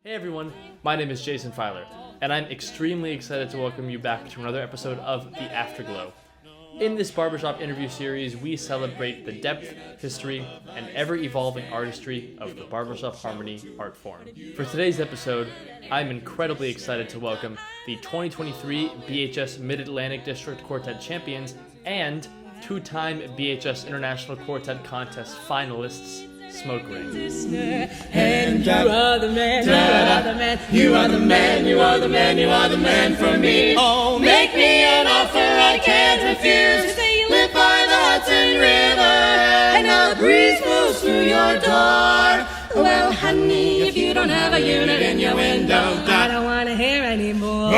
Hey everyone, my name is Jason Filer, and I'm extremely excited to welcome you back to another episode of The Afterglow. In this barbershop interview series, we celebrate the depth, history, and ever-evolving artistry of the barbershop harmony art form. For today's episode, I'm incredibly excited to welcome the 2023 BHS Mid-Atlantic District Quartet champions and two-time BHS International Quartet Contest finalists, Smoke Ring. And you are the man, you are the man, you are the man, you are the man, you are the man for me. Oh, make me an offer I can't refuse. Live by the Hudson River, and now the breeze moves through your door. Well, honey, if you don't have a unit in your window, I don't want to hear anymore.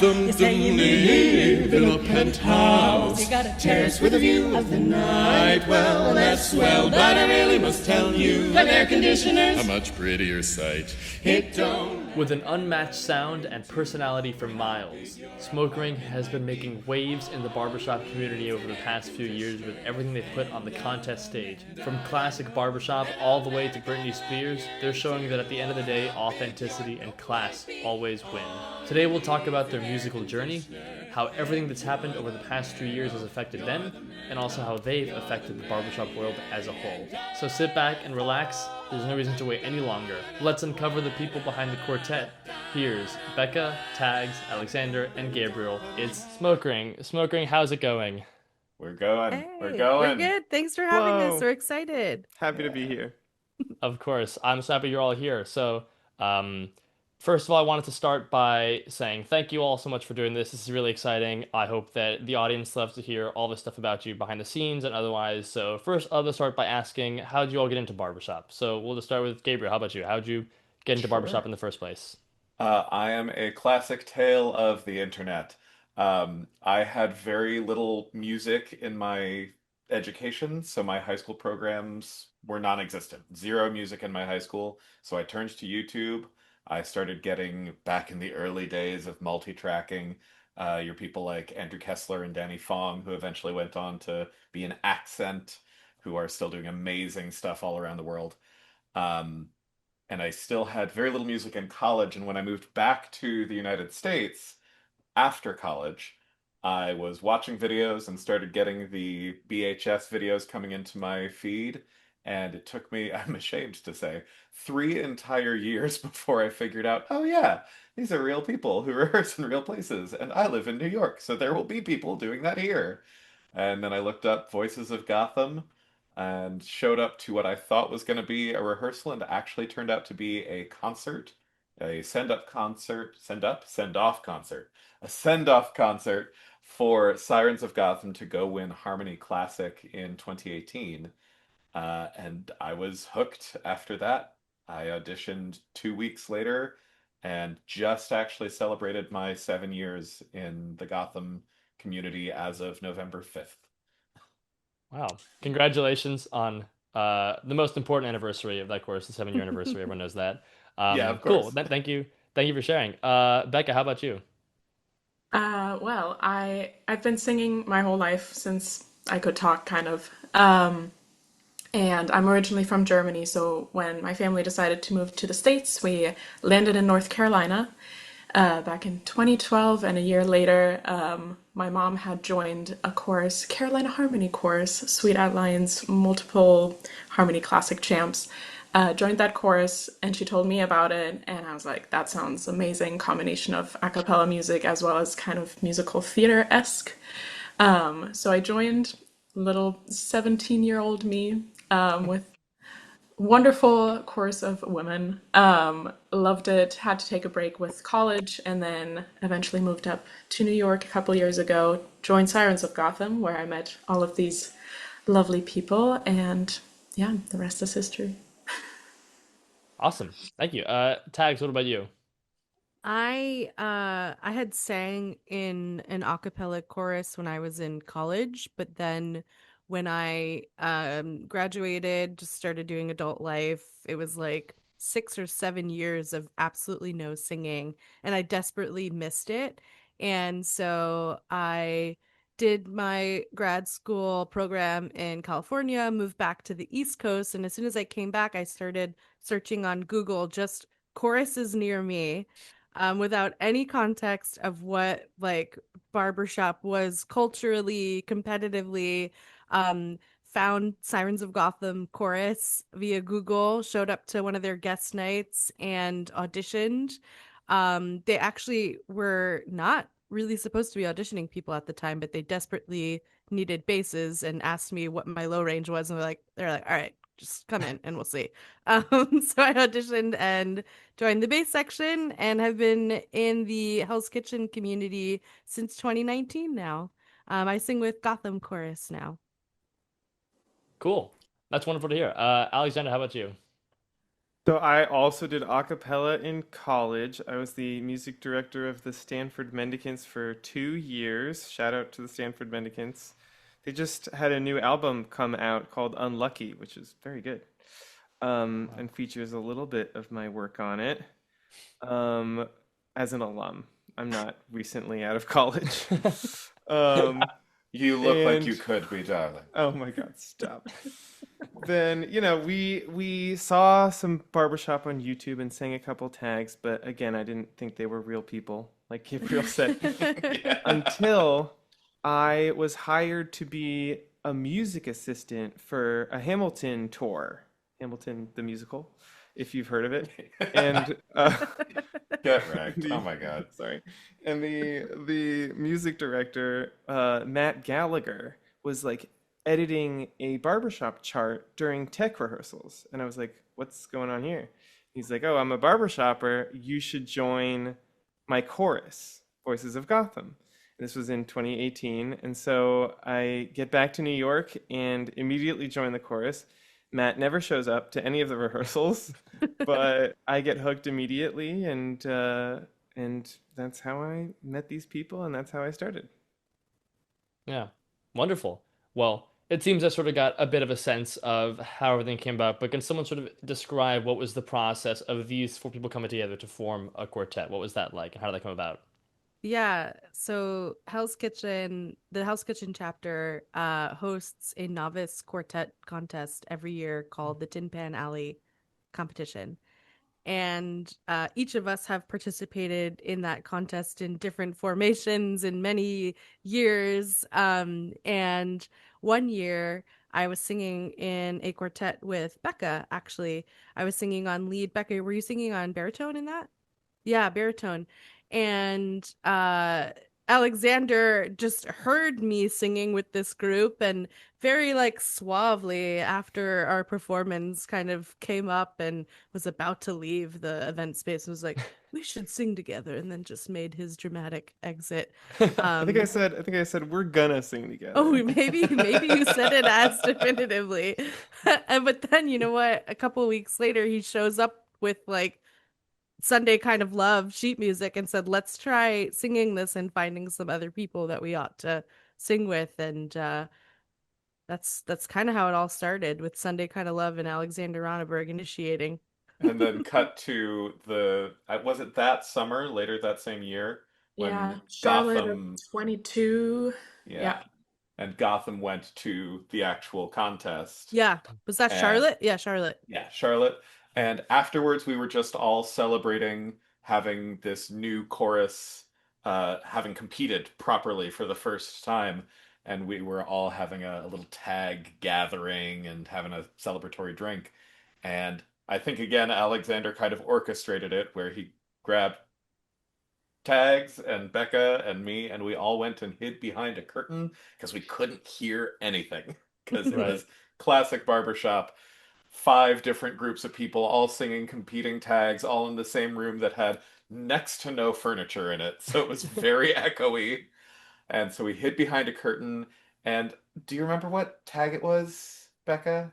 You say you live in a penthouse, you got a terrace with a view of the night. Well, that's swell, but I really must tell you that air conditioners a much prettier sight. it don't. With an unmatched sound and personality for miles, Smoke Ring has been making waves in the barbershop community over the past few years with everything they've put on the contest stage. From classic barbershop all the way to Britney Spears, they're showing that at the end of the day, authenticity and class always win. Today we'll talk about their musical journey, how everything that's happened over the past 2 years has affected them, and also how they've affected the barbershop world as a whole. So sit back and relax, there's no reason to wait any longer. Let's uncover the people behind the quartet. Here's Becca, Tags, Alexander, and Gabriel. It's Smoke Ring. Smoke Ring, how's it going? We're going. Hey, We're going. We're good. Thanks for having Whoa. us. We're excited. Happy to be here. Of course, I'm so happy you're all here. So, first of all, I wanted to start by saying thank you all so much for doing this. This is really exciting. I hope that the audience loves to hear all this stuff about you behind the scenes and otherwise. So, first, I'll just start by asking, how did you all get into barbershop? So, we'll just start with Gabriel. How about you? How did you get into barbershop in the first place? I am a classic tale of the internet. I had very little music in my education, so my high school programs were non-existent. Zero music in my high school, so I turned to YouTube. I started getting back in the early days of multi-tracking. Your people like Andrew Kessler and Danny Fong, who eventually went on to be an Accent, who are still doing amazing stuff all around the world. Um, and I still had very little music in college. And when I moved back to the United States after college, I was watching videos and started getting the BHS videos coming into my feed. And it took me, I'm ashamed to say, 3 entire years before I figured out, oh yeah, these are real people who rehearse in real places. And I live in New York, so there will be people doing that here. And then I looked up Voices of Gotham and showed up to what I thought was going to be a rehearsal and actually turned out to be a concert, a send-up concert, send-off concert, a send-off concert for Sirens of Gotham to go win Harmony Classic in 2018. And I was hooked after that. I auditioned 2 weeks later and just actually celebrated my 7 years in the Gotham community as of November 5th. Wow. Congratulations on the most important anniversary of that course, the 7 year anniversary. Everyone knows that. Yeah, of Cool. course. Thank you. Thank you for sharing. Becca, how about you? I've been singing my whole life since I could talk, kind of. And I'm originally from Germany, so when my family decided to move to the States, we landed in North Carolina back in 2012, and a year later, my mom had joined a chorus, Carolina Harmony Chorus, Sweet Outlines, multiple Harmony Classic champs. Joined that chorus, and she told me about it, and I was like, that sounds amazing, combination of a cappella music as well as kind of musical theater-esque. So I joined little 17-year-old me with wonderful chorus of women. Loved it, had to take a break with college, and then eventually moved up to New York a couple years ago, joined Sirens of Gotham, where I met all of these lovely people, and yeah, the rest is history. Awesome. Thank you. Tags, what about you? I had sang in an a cappella chorus when I was in college, but then when I graduated, just started doing adult life, it was like 6 or 7 years of absolutely no singing, and I desperately missed it. And so I did my grad school program in California, moved back to the East Coast, and as soon as I came back, I started searching on Google just choruses near me, without any context of what like barbershop was culturally, competitively. Um, Found Sirens of Gotham chorus via Google, showed up to one of their guest nights and auditioned. They actually were not really supposed to be auditioning people at the time, but they desperately needed basses and asked me what my low range was, and they're like, all right, just come in and we'll see. So I auditioned and joined the bass section and have been in the Hell's Kitchen community since 2019 now. I sing with Gotham Chorus now. Cool. That's wonderful to hear. Alexander, how about you? So I also did a cappella in college. I was the music director of the Stanford Mendicants for 2 years. Shout out to the Stanford Mendicants. They just had a new album come out called Unlucky, which is very good, and features a little bit of my work on it. Um, as an alum, I'm not recently out of college. Um, You look like you and could be, darling. oh my God, stop. Then, we saw some barbershop on YouTube and sang a couple tags, but again, I didn't think they were real people, like Gabriel said, until I was hired to be a music assistant for a Hamilton tour, Hamilton the musical, if you've heard of it. And Get wrecked. Oh the my God. sorry, and the music director, Matt Gallagher, was like editing a barbershop chart during tech rehearsals, and I was like, "What's going on here?" He's like, "Oh, I'm a barbershopper. You should join my chorus, Voices of Gotham." This was in 2018, and so I get back to New York and immediately join the chorus. Matt never shows up to any of the rehearsals, but I get hooked immediately, and that's how I met these people, and that's how I started. Yeah, wonderful. Well, it seems I sort of got a bit of a sense of how everything came about, but can someone sort of describe what was the process of these four people coming together to form a quartet? What was that like, and how did that come about? Yeah, so the Hell's Kitchen chapter hosts a novice quartet contest every year called the Tin Pan Alley competition. And each of us have participated in that contest in different formations in many years. And one year I was singing in a quartet with Becca, actually. I was singing on lead. Becca, were you singing on baritone in that? Yeah, baritone. And Alexander just heard me singing with this group and very like suavely after our performance kind of came up and was about to leave the event space and was like, we should sing together, and then just made his dramatic exit. I think I Um, said, I think I said we're gonna sing oh, together. maybe you said it as definitively. But then you know what? A couple of weeks later, he shows up with like Sunday Kind of Love sheet music and said, let's try singing this and finding some other people that we ought to sing with. And that's kind of how it all started with Sunday Kind of Love and Alexander Ronneburg initiating. And then cut to was it that summer, later that same year, Yeah, when Charlotte of Gotham, 22. yeah, Yeah. and Gotham went to the actual contest. Yeah. Was that And Charlotte? Yeah, Charlotte. yeah, Charlotte. And afterwards, we were just all celebrating having this new chorus, having competed properly for the first time. And we were all having a little tag gathering and having a celebratory drink. And I think, again, Alexander kind of orchestrated it where he grabbed tags and Becca and me, and we all went and hid behind a curtain because we couldn't hear anything because it Right. was classic barbershop. Five different groups of people all singing competing tags, all in the same room that had next to no furniture in it. So it was very echoey. And so we hid behind a curtain. And do you remember what tag it was, Becca?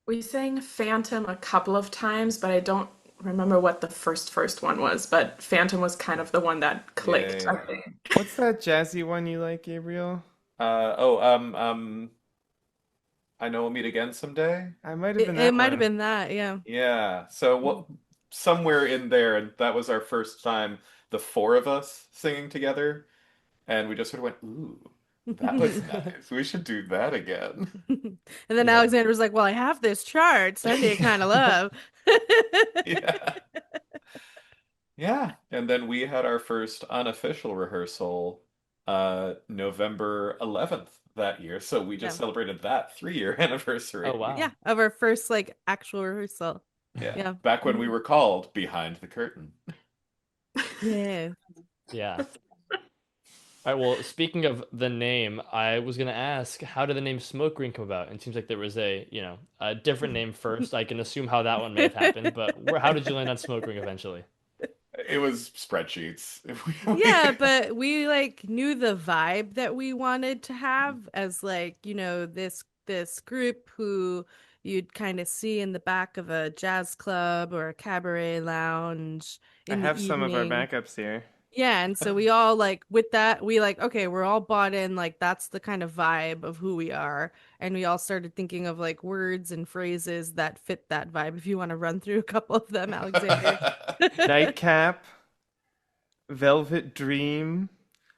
We sang Phantom a couple of times, but I don't remember what the first one was. But Phantom was kind of the one that Yeah, clicked, I yeah, think. What's that jazzy one you like, Gabriel? yeah. I know we'll meet again someday. I might have It, been it that might have one. been that, yeah. Yeah. So what somewhere in there, and that was our first time, the four of us singing together, and we just sort of went, ooh, that was nice. We should do that again. And then Yeah. Alexander was like, well, I have this chart, Sunday Kind of Love. Yeah. Yeah, and then we had our first unofficial rehearsal November 11th that year. So we just Yeah. celebrated that 3-year Oh anniversary. Yeah, wow. of our first like actual rehearsal. Yeah, Yeah. back when we Mhm. were called Behind the Curtain. Yeah. Yeah. All right, well, speaking of the name, I was gonna ask, how did the name Smoke Ring come about? It seems like there was a different name first. I can assume how that one may have happened, but how did you land on Smoke Ring eventually? It was spreadsheets. Yeah, but we like knew the vibe that we wanted to have as like, this group who you'd kind of see in the back of a jazz club or a cabaret lounge I in the have some of our evening. backups here. Yeah, and so we all like with that we like okay, we're all bought in like that's the kind of vibe of who we are. And we all started thinking of like words and phrases that fit that vibe. If you want to run through a couple of them, Alexander. Nightcap, Velvet Dream,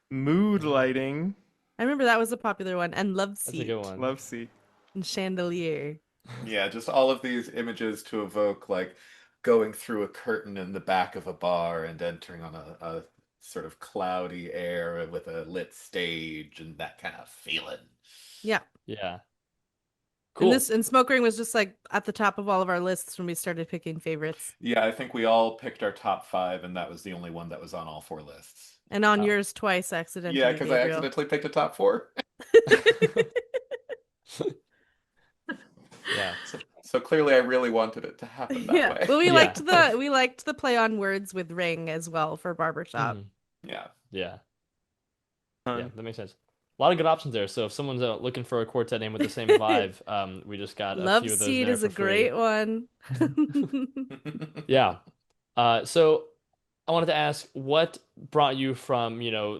Mood Lighting, I remember that was a popular one. And Love That's a good Seat one. Love Seat. and Chandelier. Yeah, just all of these images to evoke like going through a curtain in the back of a bar and entering on a sort of cloudy air with a lit stage and that kind of feeling. Yeah. Yeah. And Cool. Smoke Ring was just like at the top of all of our lists when we started picking favorites. Yeah, I think we all picked our top five, and that was the only one that was on all four lists. And on Oh. yours twice Yeah, accidentally, because I Gabriel. accidentally picked a top four. Yeah. So clearly I really wanted it to happen that Yeah. way. But Yeah. we liked the play on words with ring as well for barbershop. Mhm. Yeah. Yeah. Yeah, Fun. that makes sense. A lot of good options there. So if someone's looking for a quartet name with the same vibe, we just got a Love few of those Seat there is a for free. great one. Yeah. So I wanted to ask, what brought you from,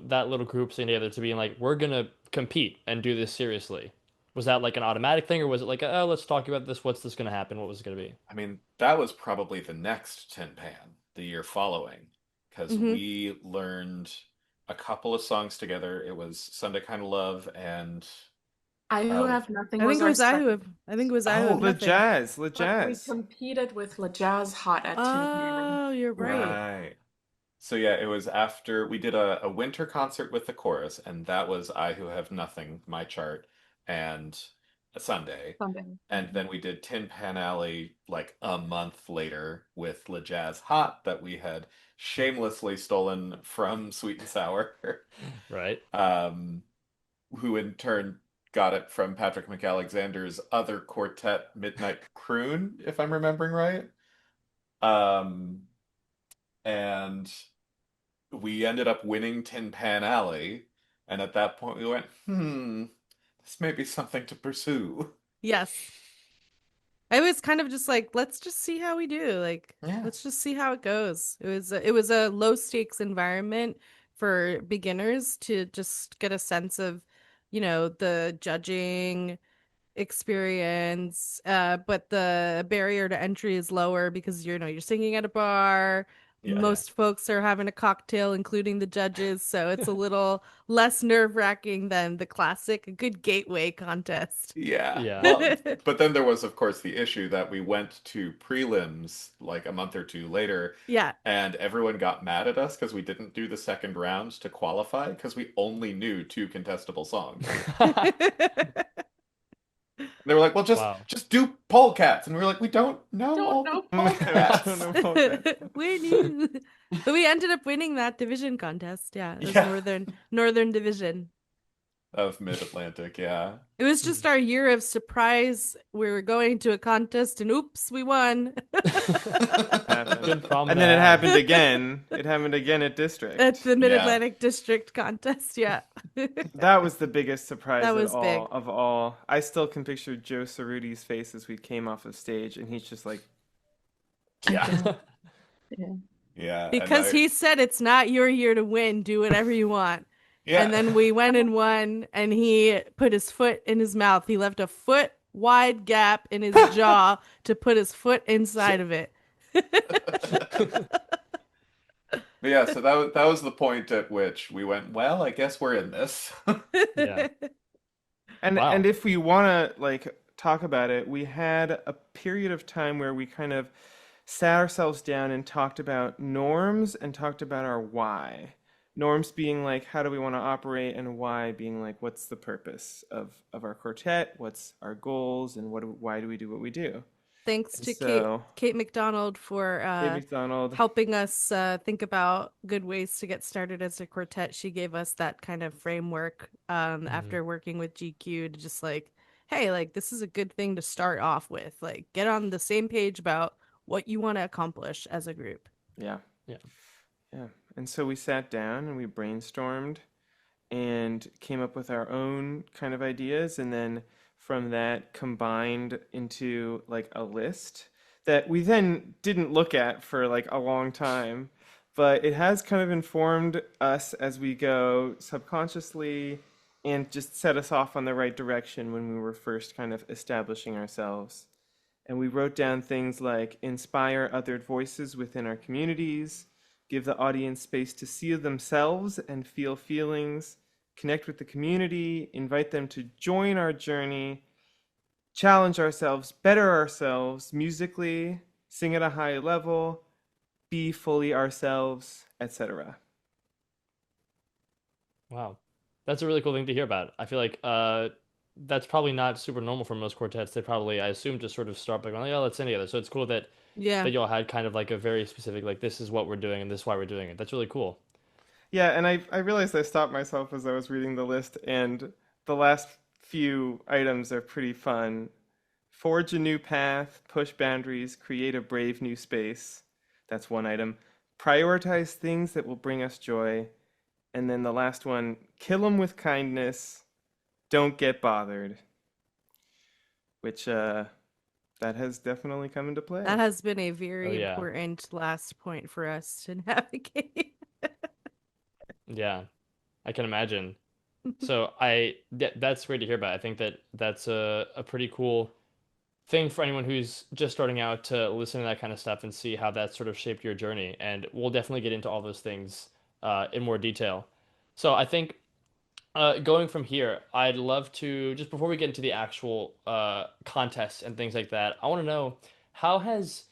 that little group sitting together to being like, we're gonna compete and do this seriously? Was that like an automatic thing, or was it like, oh, let's talk about this. What's this gonna happen? What was it gonna be? I mean, that was probably the next Tin Pan the year following, because Hmm. we learned a couple of songs together. It was Sunday Kind of Love and I Who uh, Have Nothing was our second. I think it was I who have oh, Le nothing. Jazz, Le But we Jazz. competed with La Jazz Hot at Tin Pan. Oh, you're Yeah. right. right. So yeah, it was after we did a winter concert with the chorus, and that was I Who Have Nothing, my chart, and a Sunday. Something. And then we did Tin Pan Alley like a month later with La Jazz Hot that we had shamelessly stolen from Sweet and Sour, Right? um, who in turn got it from Patrick McAlexander's other quartet, Midnight Croon, if I'm remembering right. Um, and we ended up winning Tin Pan Alley, and at that point we went, this may be something to pursue. Yes. I was kind of just like, let's just see how we do. Like, Yeah. let's just see how it goes. It was a low stakes environment for beginners to just get a sense of, the judging experience. But the barrier to entry is lower because you're singing at a bar. Yeah. Yeah. Most folks are having a cocktail, including the judges, so it's a little less nerve-wracking than the classic, a good gateway contest. Yeah. Yeah. Well, but then there was, of course, the issue that we went to prelims like a month or two later, Yeah. and everyone got mad at us because we didn't do the second round to qualify because we only knew two contestable songs. They were like, "Well, just Wow. just do polecats," and we were like, "We don't know all Don't the know I don't polecats." know about that. We knew. But we ended up winning that division contest. Yeah, it was Yeah. Northern Division. Of Mid-Atlantic, yeah. It was just our year of surprise. We were going to a contest and oops, we won. Happened. Good problem And to then it have. happened again. It happened again at At District. the Mid-Atlantic District contest, yeah. That was the biggest surprise That at was big. all of all. I still can picture Joe Cerruti's face as we came off of stage, and he's just like, Yeah. Yeah. Yeah. And Because he said it's not your year to win, do whatever you want. yeah. And then we went and won, and he put his foot in his mouth. He left a foot wide gap in his jaw to put his foot inside of it. But yeah, so that was the point at which we went, well, I guess we're in this. Yeah. and Wow. and if we want to like talk about it, we had a period of time where we kind of sat ourselves down and talked about norms and talked about our why. Norms being like, how do we want to operate, and why being like, what's the purpose of our quartet? What's our goals, and why do we do what we do? Thanks And to so, Kate McDonald for Kate McDonald, helping us think about good ways to get started as a quartet. She gave us that kind of framework Mhm. after working with GQ to just like, hey, like this is a good thing to start off with. Like get on the same page about what you want to accomplish as a group. yeah, Yeah. yeah. And so we sat down and we brainstormed and came up with our own kind of ideas, and then from that combined into like a list that we then didn't look at for like a long time, but it has kind of informed us as we go subconsciously and just set us off on the right direction when we were first kind of establishing ourselves. And we wrote down things like inspire other voices within our communities, give the audience space to see themselves and feel feelings, connect with the community, invite them to join our journey, challenge ourselves, better ourselves musically, sing at a high level, be fully ourselves, etc. Wow. That's a really cool thing to hear about. I feel like that's probably not super normal for most quartets. They probably, I assume, just sort of start by going, like, oh, let's sing together. So it's cool that Yeah. y'all had kind of like a very specific, like, this is what we're doing and this is why we're doing it. That's really cool. Yeah, and I realized I stopped myself as I was reading the list, and the last few items are pretty fun. Forge a new path, push boundaries, create a brave new space. That's one item. Prioritize things that will bring us joy. And then the last one, kill them with kindness, don't get bothered, which that has definitely come into That play. has been a Oh very yeah. important last point for us to navigate. Yeah. I can imagine. So that's great to hear about. I think that that's a pretty cool thing for anyone who's just starting out to listen to that kind of stuff and see how that sort of shaped your journey. And we'll definitely get into all those things in more detail. So I think going from here, I'd love to just before we get into the actual contests and things like that, I want to know how has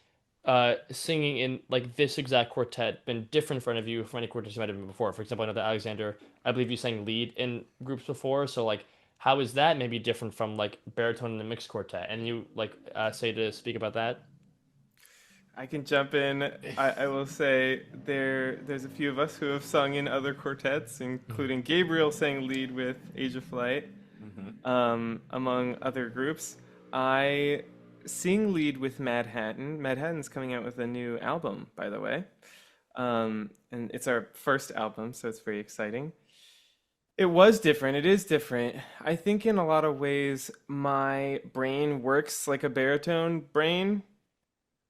singing in like this exact quartet been different for any of you from any quartets you might have been before? For example, I know that Alexander, I believe you sang lead in groups before, so like how is that maybe different from like baritone in a mixed quartet? And you like say to speak about that? I can jump in. I will say there's a few of us who have sung in other quartets, including Gabriel sang lead with Age of Flight, Hmm. among other groups. I sing lead with Mad Hatton. Mad Hatton's coming out with a new album, by the way. And it's our first album, so it's very exciting. It was different. It is different. I think in a lot of ways, my brain works like a baritone brain.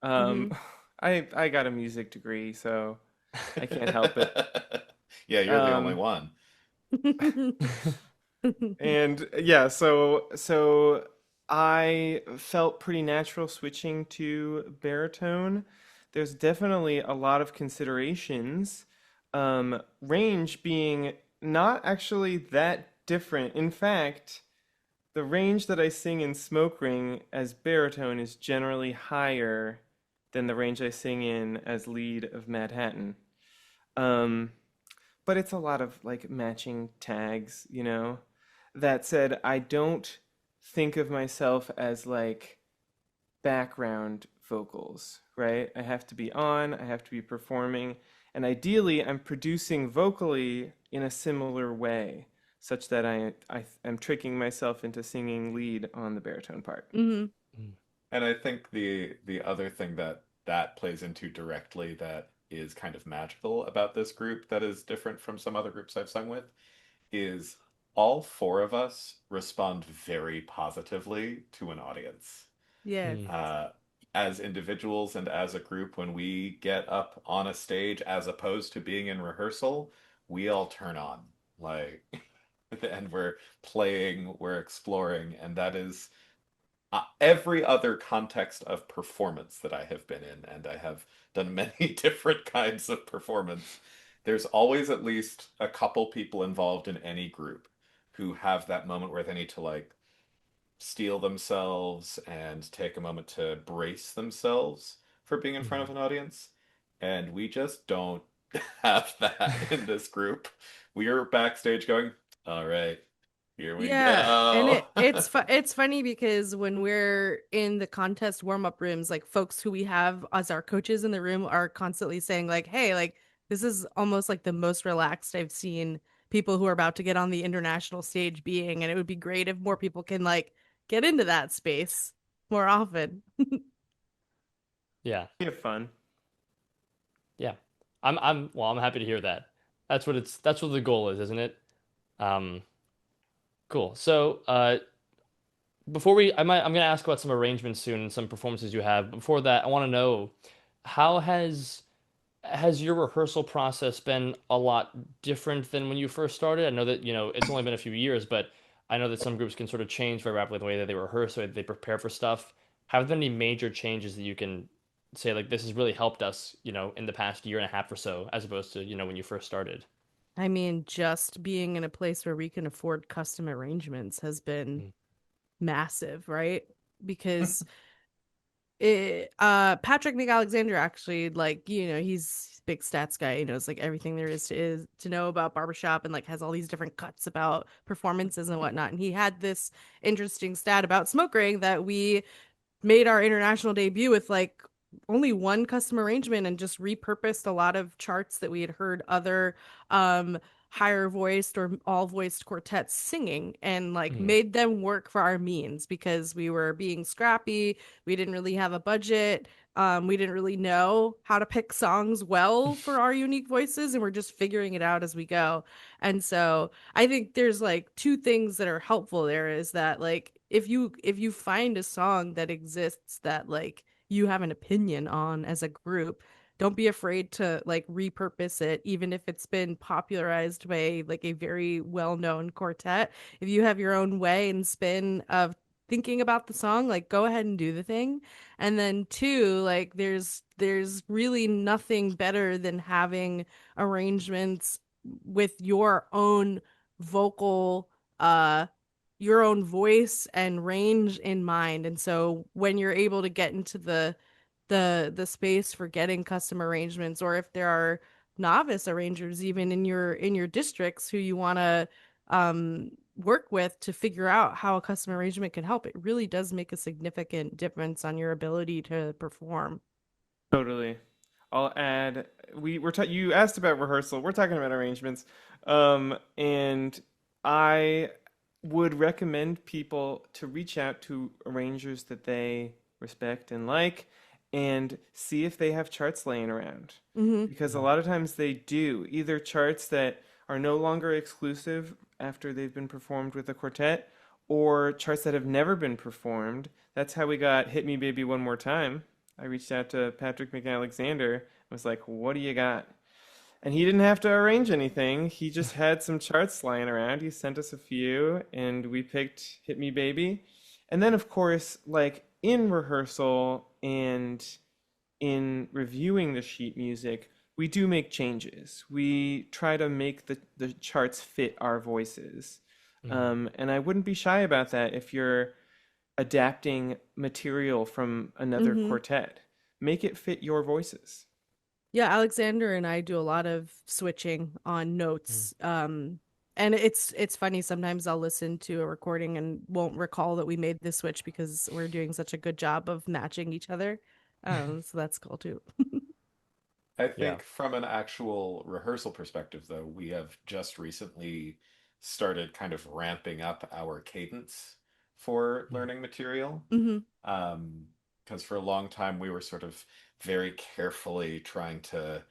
Um, Hmm. I got a music degree, so I can't help it. Yeah, you're the only Um, one. and yeah, so I felt pretty natural switching to baritone. There's definitely a lot of considerations. Range being not actually that different. In fact, the range that I sing in Smoke Ring as baritone is generally higher than the range I sing in as lead of Mad Hatton. Um, but it's a lot of like matching tags, you know. That said, I don't think of myself as like background vocals, right? I have to be on, I have to be performing, and ideally I'm producing vocally in a similar way, such that I am tricking myself into singing lead on the baritone part. Hmm. And I think the other thing that that plays into directly that is kind of magical about this group that is different from some other groups I've sung with is all four of us respond very positively to an audience. Yes. Mm. Uh, as individuals and as a group, when we get up on a stage as opposed to being in rehearsal, we all turn on. Like, and we're playing, we're exploring, and that is every other context of performance that I have been in, and I have done many different kinds of performance, there's always at least a couple people involved in any group who have that moment where they need to like steel themselves and take a moment to brace themselves for for being in front Mhm. of an audience, and we just don't have that in this group. We are backstage going, all right, here we Yeah, and go. it's funny because when we're in the contest warm-up rooms, like folks who we have as our coaches in the room are constantly saying like, "Hey, like this is almost like the most relaxed I've seen people who are about to get on the international stage being, and it would be great if more people can like get into that space more often." Yeah. You have fun. Yeah. I'm happy to hear that. That's what the goal is, isn't it? Um, cool. So, before I'm gonna ask about some arrangements soon and some performances you have. Before that, I want to know how has your rehearsal process been a lot different than when you first started? I know that, it's only been a few years, but I know that some groups can sort of change very rapidly the way that they rehearse, the way that they prepare for stuff. Have there been any major changes that you can say like this has really helped us, in the past year and a half or so, as opposed to, when you first started? I mean, just being in a place where we can afford custom arrangements has been Mm. massive, right? Because Patrick McAlexander actually, like, he's a big stats guy. He knows like everything there is to know about barbershop, and like has all these different cuts about performances and whatnot. And he had this interesting stat about smoke ring that we made our international debut with like only one custom arrangement and just repurposed a lot of charts that we had heard other um higher voiced or all voiced quartets singing, and like Mm. made them work for our means because we were being scrappy. We didn't really have a budget. We didn't really know how to pick songs well for our unique voices, and we're just figuring it out as we go. And so I think there's like two things that are helpful there is that like if you find a song that exists that like you have an opinion on as a group, don't be afraid to like repurpose it even if it's been popularized by like a very well-known quartet. If you have your own way and spin of thinking about the song, like go ahead and do the thing. And then two, like there's really nothing better than having arrangements with vocal uh your own voice and range in mind. And so when you're able to get into the space for getting custom arrangements, or if there are novice arrangers even in your districts who you want to work with to figure out how a custom arrangement can help, it really does make a significant difference on your ability to perform. Totally. I'll add you asked about rehearsal. We're talking about arrangements. And I would recommend people to reach out to arrangers that they respect and like and see if they have charts laying around. Hmm. Because a lot of times they do, either charts that are no longer exclusive after they've been performed with a quartet, or charts that have never been performed. That's how we got Hit Me Baby One More Time. I reached out to Patrick McAlexander and was like, "What do you got?" And he didn't have to arrange anything. He just had some charts lying around. He sent us a few, and we picked Hit Me Baby. And then, of course, like in rehearsal and in reviewing the sheet music, we do make changes. We try to make the charts fit our voices. Mm. And I wouldn't be shy about that if you're adapting material from another Hmm. quartet. Make it fit your voices. Yeah, Alexander and I do a lot of switching on Mm. notes. And it's funny, sometimes I'll listen to a recording and won't recall that we made this switch because we're doing such a good job of matching each other. So that's cool too. I Yeah. think from an actual rehearsal perspective, though, we have just recently started kind of ramping up our cadence for Mm. learning material. Hmm. Because for a long time we were sort of very carefully trying to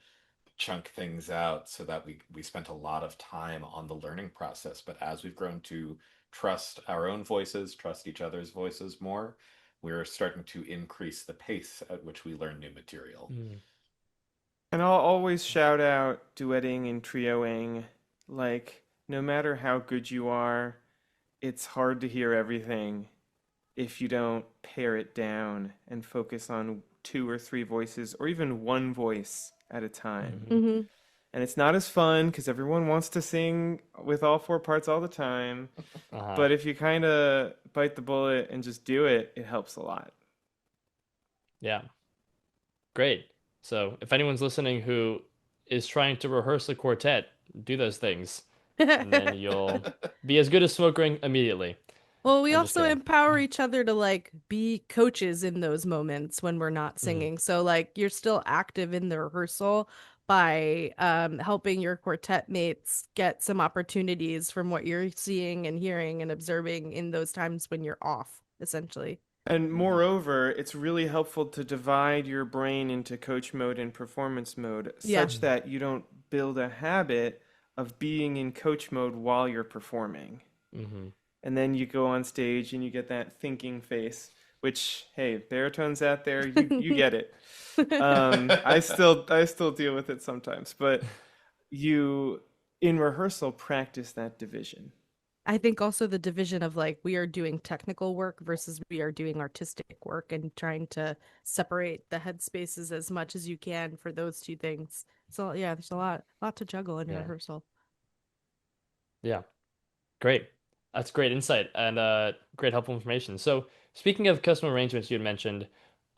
chunk things out so that we spent a lot of time on the learning process. But as we've grown to trust our own voices, trust each other's voices more, we're starting to increase the pace at which we learn new material. Mm. And I'll always shout out duetting and trioing. Like, no matter how good you are, it's hard to hear everything if you don't pare it down and focus on two or three voices or even one voice at a time. Mhm. Hmm. And it's not as fun because everyone wants to sing with all four parts all the time. Uh-huh. But if you kind of bite the bullet and just do it, it helps a lot. Yeah. Great. So if anyone's listening who is trying to rehearse a quartet, do those things, and then you'll be as good as Smoke Ring immediately. Well, we I'm just also kidding. empower each other to like be coaches in those moments when we're not Mm, singing. So like you're still active in the rehearsal by helping your quartet mates get some opportunities from what you're seeing and hearing and observing in those times when you're off, essentially. And Mhm. moreover, it's really helpful to divide your brain into coach mode and performance mode Yeah. such that you don't build a habit of being in coach mode while you're performing. mm-hmm. And then you go on stage and you get that thinking face, which, hey, baritones out there, you get it. I still deal with it sometimes, but you in rehearsal practice that division. I think also the division of like we are doing technical work versus we are doing artistic work and trying to separate the headspaces as much as you can for those two things. So yeah, there's a lot to juggle in Yeah. rehearsal. Yeah. Great. That's great insight and great helpful information. So, speaking of custom arrangements you had mentioned,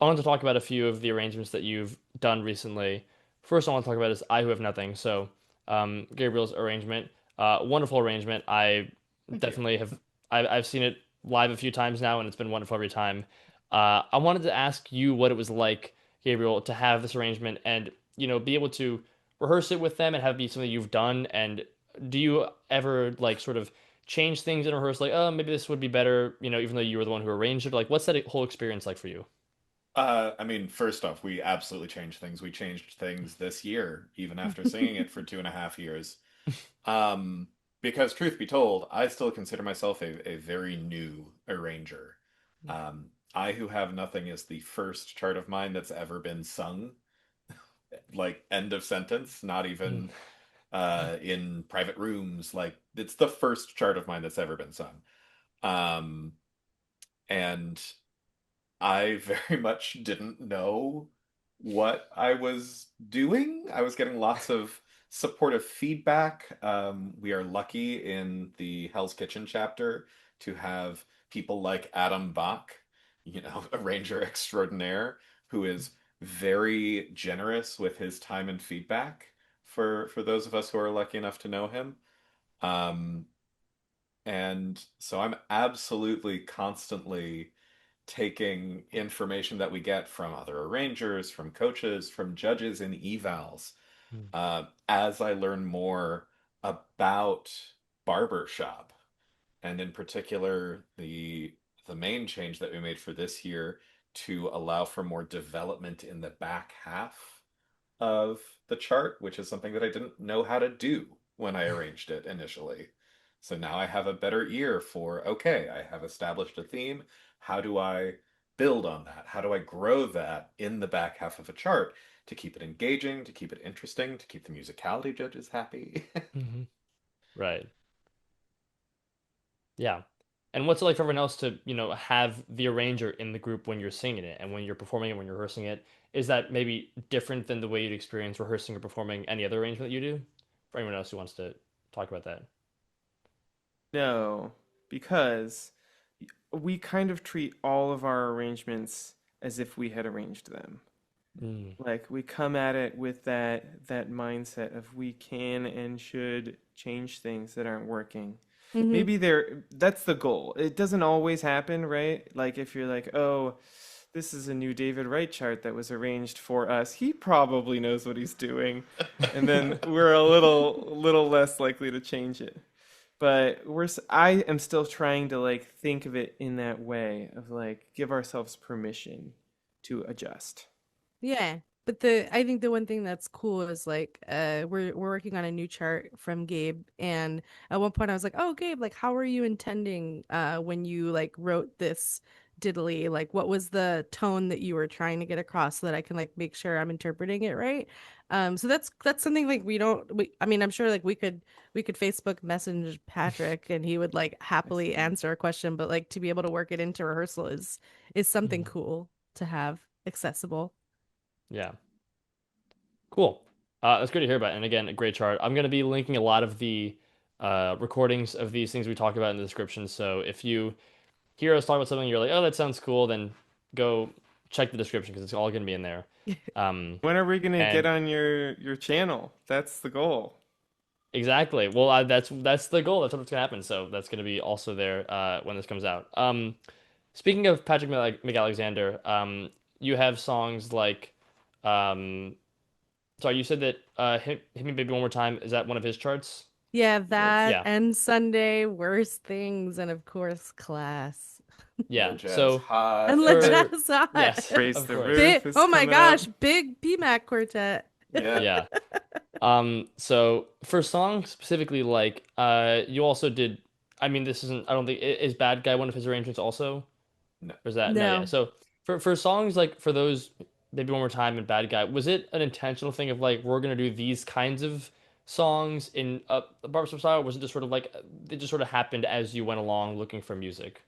I wanted to talk about a few of the arrangements that you've done recently. First, I want to talk about is I Who Have Nothing. So, Gabriel's arrangement, wonderful arrangement. I Thank you. definitely have. I've seen it live a few times now, and it's been wonderful every time. I wanted to ask you what it was like, Gabriel, to have this arrangement and be able to rehearse it with them and have it be something you've done. And do you ever like sort of change things in rehearsal, like, oh, maybe this would be better, even though you were the one who arranged it? Like, what's that whole experience like for you? I mean, first off, we absolutely changed things. We changed things this year, even after singing it for 2.5 years. Um, because truth be told, I still consider myself a very new arranger. I Who Have Nothing is the first chart of mine that's ever been sung, like end of sentence, not Mm, even in private rooms. Like it's the first chart of mine that's ever been sung. Um, and I very much didn't know what I was doing. I was getting lots of supportive feedback. We are lucky in the Hell's Kitchen chapter to have people like Adam Bach, arranger extraordinaire, who is very generous with his time and feedback for those of us who are lucky enough to know him. Um, and so I'm absolutely constantly taking information that we get from other arrangers, from coaches, from judges in evals, mm, as I learn more about barbershop, and in particular the main change that we made for this year to allow for more development in the back half of the chart, which is something that I didn't know how to do when I arranged it initially. So now I have a better ear for, okay, I have established a theme. How do I build on that? How do I grow that in the back half of a chart to keep it engaging, to keep it interesting, to keep the musicality judges happy? hmm. Right. Yeah. And what's it like for everyone else to, have the arranger in the group when you're singing it and when you're performing it, when you're rehearsing it? Is that maybe different than the way you'd experience rehearsing or performing any other arrangement that you do? For anyone else who wants to talk about that. No, because we kind of treat all of our arrangements as if we had arranged them. Mm, Like we come at it with that mindset of we can and should change things that aren't working. Hmm. Maybe that's the goal. It doesn't always happen, right? Like if you're like, "Oh, this is a new David Wright chart that was arranged for us. He probably knows what he's doing." And then we're a little less likely to change it. But I am still trying to like think of it in that way of like give ourselves permission to adjust. Yeah. But the I think the one thing that's cool is like we're working on a new chart from Gabe, and at one point I was like, "Oh, Gabe, like how were you intending when you like wrote this diddly? Like what was the tone that you were trying to get across so that I can like make sure I'm interpreting it right?" So that's something like I mean, I'm sure like we could Facebook message Patrick and he would like I happily see. answer a question, but like to be able to work it into rehearsal is something mm, cool to have accessible. yeah. Cool. That's good to hear about. And again, a great chart. I'm going to be linking a lot of the recordings of these things we talked about in the description. So if you hear us talk about something, you're like, oh, that sounds cool, then go check the description because it's all going to be in there. When are we gonna get And on your channel? That's the goal. exactly. Well, that's the goal. That's what's going to happen. So that's going to be also there when this comes out. Speaking of Patrick McAlexander, you have songs like, um, sorry, you said that Hit Me Baby One More Time, is that one of his charts? Yeah, Yes. that Yeah, and Sunday, Worst Things, and of course, Class. Le yeah. Jazz So Hot. And La for Jazz Hot. yes, Raise of the course. Roof is Oh my coming up. gosh, big PMAC quartet. Yeah. Yeah. So for songs specifically, like, you also did. I mean, this isn't. I don't think is Bad Guy one of his arrangements also, No. or is that no? Yeah. No. So for songs like for those, maybe one more time and Bad Guy, was it an intentional thing of like we're gonna do these kinds of songs in a barbershop style? Or was it just sort of like it just sort of happened as you went along looking for music?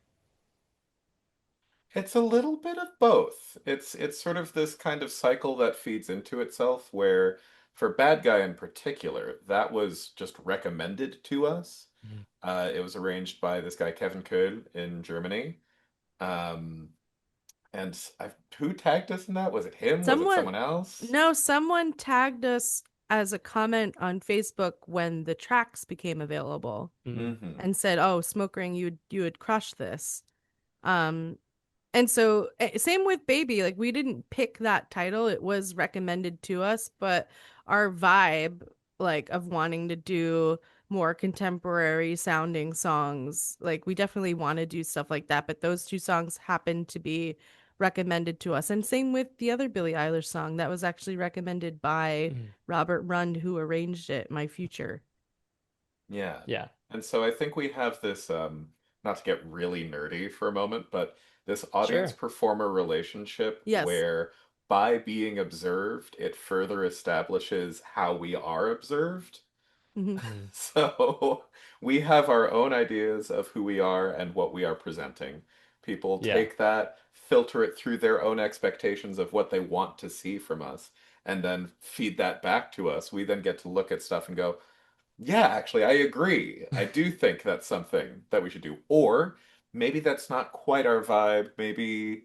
It's a little bit of both. It's sort of this kind of cycle that feeds into itself where for Bad Guy in particular, that was just recommended to us. Mhm. It was arranged by this guy Kevin Köhl in Germany. Um, and who tagged us in that? Was it him? Was it Someone, someone else? no, someone tagged us as a comment on Facebook when the tracks became available Mhm. Hmm. and said, "Oh, Smoke Ring, you would crush this." Um, And so, same with Baby, like we didn't pick that title. It was recommended to us, but our vibe, like of wanting to do more contemporary sounding songs, like we definitely want to do stuff like that. But those two songs happened to be recommended to us. And same with the other Billie Eilish song that was actually recommended by Mhm. Robert Rund, who arranged it, My Future. Yeah. Yeah. And so I think we have this, not to get really nerdy for a moment, but this audience Sure. performer relationship Yes. where by being observed, it further establishes how we are observed. Hmm. Mhm. So we have our own ideas of who we are and what we are presenting. People Yeah. take that, filter it through their own expectations of what they want to see from us, and then feed that back to us. We then get to look at stuff and go, yeah, actually, I agree. I do think that's something that we should do. Or maybe that's not quite our vibe. Maybe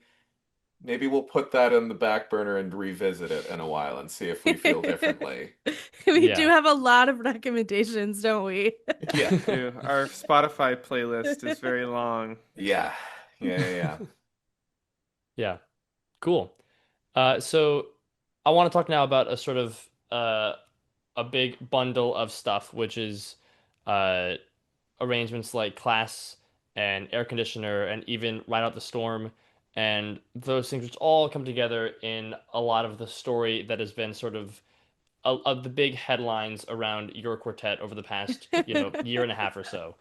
we'll put that on the back burner and revisit it in a while and see if we feel differently. We do Yeah. have a lot of recommendations, don't we? Yeah. Our Spotify playlist is very long. Yeah. Yeah, yeah, yeah. Yeah. Cool. So I want to talk now about a sort of a big bundle of stuff, which is uh, arrangements like Class and Air Conditioner and even Ride Out the Storm and those things, which all come together in a lot of the story that has been sort of the big headlines around your quartet over the past, year and a half or so.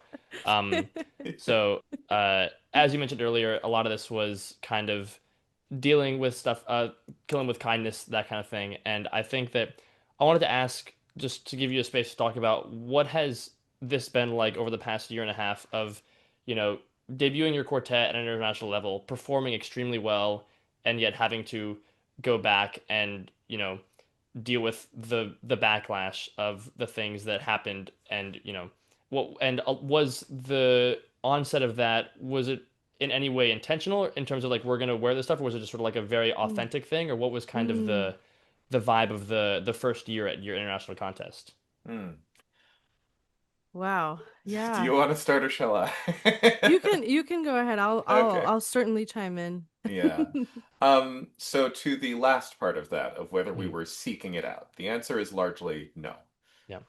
Um, so as you mentioned earlier, a lot of this was kind of dealing with stuff, killing with kindness, that kind of thing. And I think that I wanted to ask, just to give you a space to talk about what has this been like over the past year and a half of, you know, debuting your quartet at an international level, performing extremely well, and yet having to go back and, deal with the backlash of the things that happened, and what and was the onset of that, was it in any way intentional in terms of like we're gonna wear this stuff, or was it just sort of like a very authentic thing, or what was kind of Mm. the vibe of the first year at your international contest? Hmm. Wow. Do Yeah. you want to start or shall I? You can go ahead. I'll I'll Okay. I'll certainly chime in. Yeah. So to the last part of that, of whether we Mm, were seeking it out, the answer is largely no. yeah.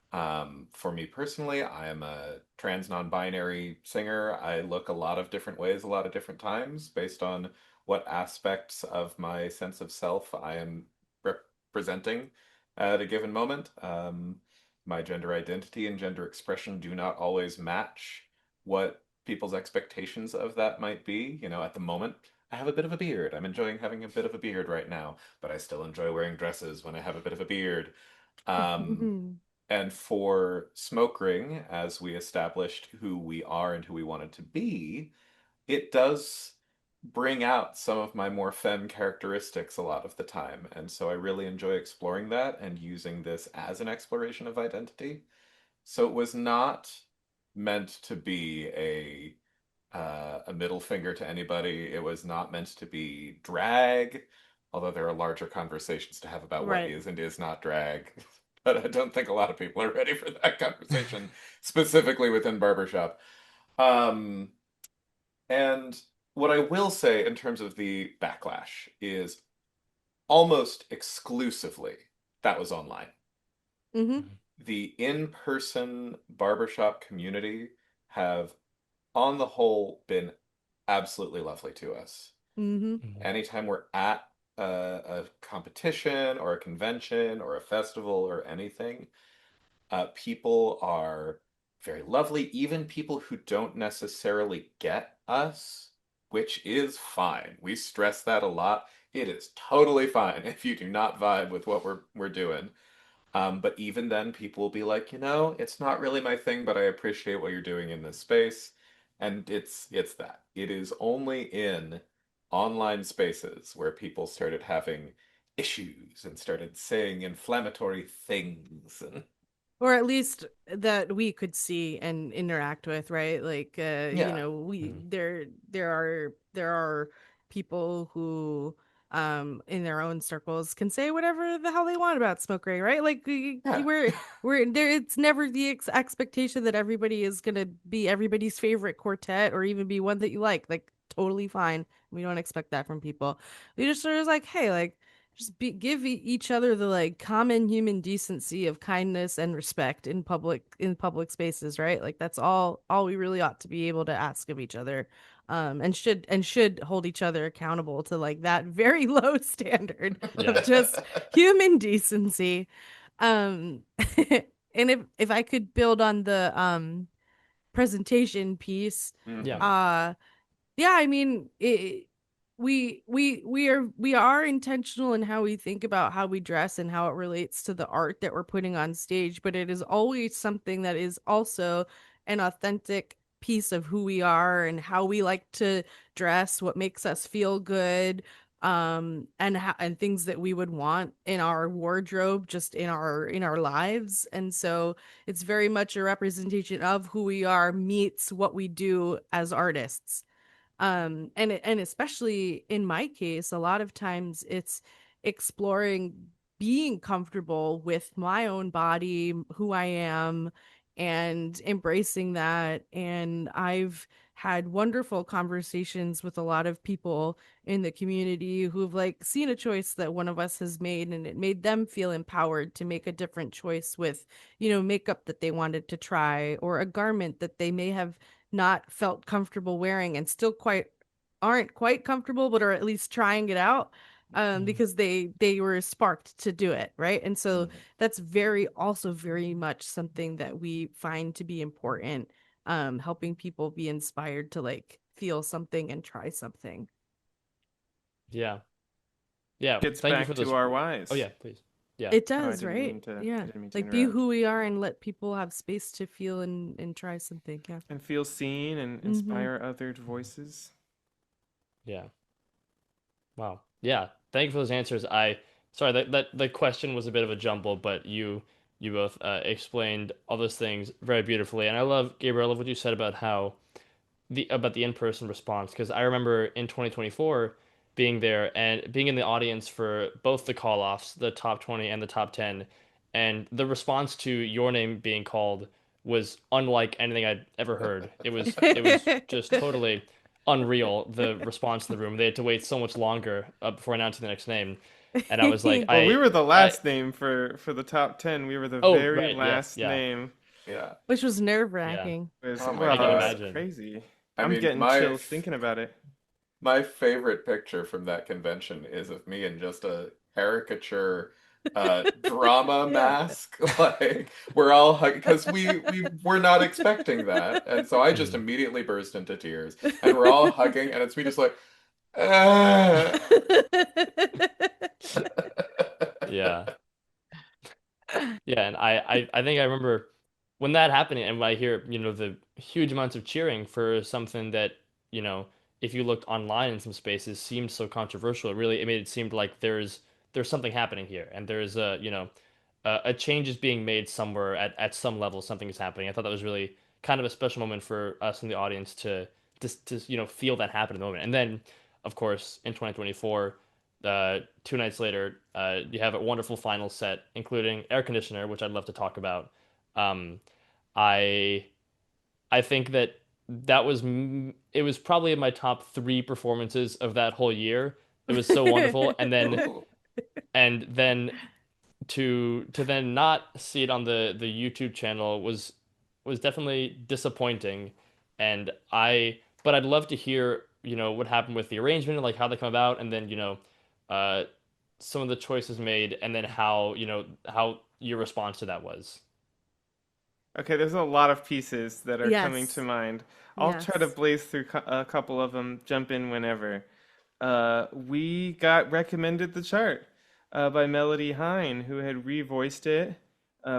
For me personally, I am a trans non-binary singer. I look a lot of different ways, a lot of different times, based on what aspects of my sense of self I am representing at a given moment. My gender identity and gender expression do not always match what people's expectations of that might be. At the moment, I have a bit of a beard. I'm enjoying having a bit of a beard right now, but I still enjoy wearing dresses when I have a bit of a beard. Um, and for Smoke Ring, as we established who we are and who we wanted to be, it does bring out some of my more femme characteristics a lot of the time. And so I really enjoy exploring that and using this as an exploration of identity. So it was not meant to be a middle finger to anybody. It was not meant to be drag, although there are larger conversations to have about what Right. is and is not drag. But I don't think a lot of people are ready for that conversation, specifically within barbershop. Um, and what I will say in terms of the backlash is almost exclusively that was online. Mm-hmm. Mhm. The in-person barbershop community have, on the whole, been absolutely lovely to us. Mm-hmm. Mhm. Anytime we're at a competition or a convention or a festival or anything, people are very lovely, even people who don't necessarily get us, which is fine. We stress that a lot. It is totally fine if you do not vibe with what we're doing. But even then, people will be like, it's not really my thing, but I appreciate what you're doing in this space. And it's that. It is only in online spaces where people started having issues and started saying inflammatory things. And Or at least that we could see and interact with, right? Like yeah, we Mhm. there are people who in their own circles can say whatever the hell they want about smoke ray, right? Like yeah, we're there. It's never the expectation that everybody is gonna be everybody's favorite quartet or even be one that you like totally fine. We don't expect that from people. We just sort of like, hey, like just give each other the like common human decency of kindness and respect in public spaces, right? Like that's all we really ought to be able to ask of each other, and should hold each other accountable to like that very low standard of Yeah. just human decency. um and if I could build on the presentation piece, Yeah. hmm uh yeah, I mean, we are intentional in how we think about how we dress and how it relates to the art that we're putting on stage, but it is always something that is also an authentic piece of who we are and how we like to dress, what makes us feel good, and things that we would want in our wardrobe, just in our lives. And so it's very much a representation of who we are meets what we do as artists. And especially in my case, a lot of times it's exploring being comfortable with my own body, who I am, and embracing that. And I've had wonderful conversations with a lot of people in the community who've like seen a choice that one of us has made, and it made them feel empowered to make a different choice with makeup that they wanted to try, or a garment that they may have not felt comfortable wearing and still quite aren't quite comfortable, but are at least trying it out, Mhm. because they were sparked to do it, right? And so hmm that's very much something that we find to be important, helping people be inspired to like feel something and try something. Yeah. Yeah. Gets Thank you back for to this. our Oh whys. yeah, please. Yeah. It Oh, does, right? I Yeah, didn't mean to like be interrupt. who we are and let people have space to feel and try something. Yeah. And feel seen and Mm-hmm. inspire other voices. Yeah. Wow. Yeah. Thank you for those answers. I sorry that the question was a bit of a jumble, but you both explained all those things very beautifully. And I love Gabriel, I love what you said about how the in-person response, because I remember in 2024 being there and being in the audience for both the call-offs, the top 20 and the top 10, and the response to your name being called was unlike anything I'd ever heard. It was just totally unreal, the response in the room. They had to wait so much longer before announcing the next name, and I was like, Well, we were the I last name for the top 10. We were the oh very right, yes, last yeah, name. yeah. Which was yeah, nerve-wracking. It was, Oh my I well, can it was God. imagine. crazy. I I'm mean, getting chills thinking about it. my favorite picture from that convention is of me in just a caricature drama Yeah. mask. Like we're all hugging because we were not expecting that. And so I just Mhm. immediately burst into tears and we're all hugging and it's me just like ah. Yeah. Yeah, and I think I remember when that happening, and when I hear, the huge amounts of cheering for something that, if you looked online in some spaces seemed so controversial, it made it seem like there's something happening here, and there's a change is being made somewhere at some level, something is happening. I thought that was really kind of a special moment for us in the audience to feel that happen in the moment. And then, of course, in 2024, 2 nights later, you have a wonderful final set, including Air Conditioner, which I'd love to talk about. Um, I I think that it was probably in my top three performances of that whole year. It was so wonderful, Ooh. and then to then not see it on the YouTube channel was definitely disappointing. And but I'd love to hear, what happened with the arrangement, like how they come about, and then, uh, some of the choices made, and then how your response to that was. Okay, there's a lot of pieces that are coming to Yes. mind. I'll try to Yes. blaze through a couple of them, jump in whenever. We got recommended the chart by Melody Hine, who had revoiced it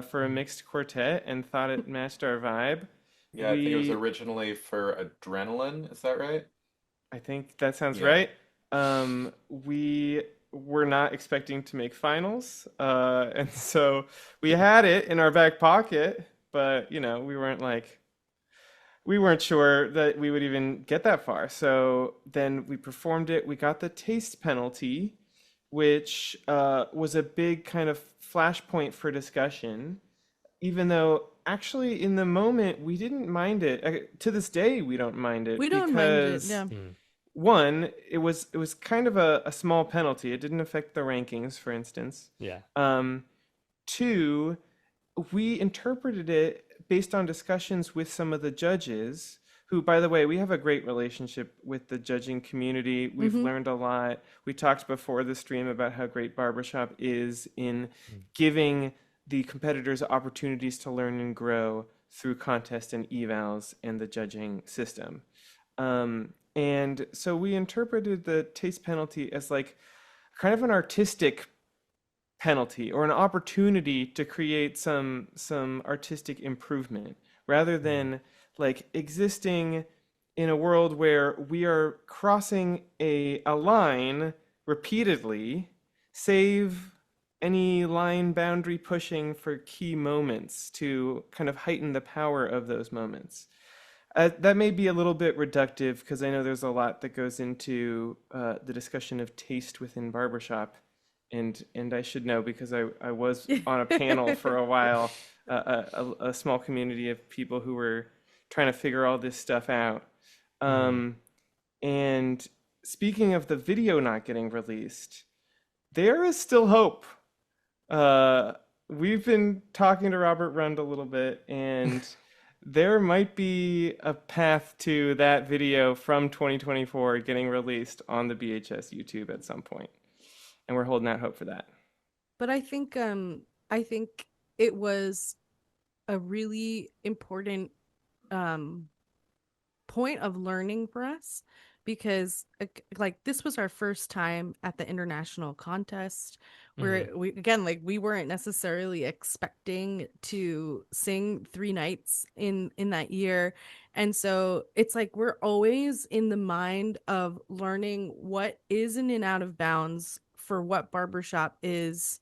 for a mixed quartet and thought it matched our vibe. Yeah, I think it was We, originally for Adrenaline. Is that right? I think that sounds Yeah. right. We were not expecting to make finals, and so we had it in our back pocket, but we weren't sure that we would even get that far. So then we performed it. We got the taste penalty, which was a big kind of flashpoint for discussion, even though actually in the moment we didn't mind it. To this day, we don't mind We it don't mind it. because Yeah. Mm. one, it was kind of a small penalty. It didn't affect the rankings, for instance. Yeah. Um, Two, we interpreted it based on discussions with some of the judges, who, by the way, we have a great relationship with the judging community. We've Mm-hmm. learned a lot. We talked before the stream about how great Barbershop is in Mm. giving the competitors opportunities to learn and grow through contests and evals and the judging system. And so we interpreted the taste penalty as like kind of an artistic penalty or an opportunity to create some artistic improvement rather Mm. than like existing in a world where we are crossing a line repeatedly, save any line boundary pushing for key moments to kind of heighten the power of those moments. That may be a little bit reductive because I know there's a lot that goes into the discussion of taste within barbershop, and I should know because I was on a panel for a while, a small community of people who were trying to figure all this stuff out. Mm-hmm. Um, and speaking of the video not getting released, there is still hope. Uh, we've been talking to Robert Rund a little bit, and there might be a path to that video from 2024 getting released on the BHS YouTube at some point, and we're holding out hope for that. But I think it was a really important um point of learning for us because like this was our first time at the international contest Mm-hmm. where we again like we weren't necessarily expecting to sing 3 nights in that year, and so it's like we're always in the mind of learning what is in and out of bounds for what barbershop is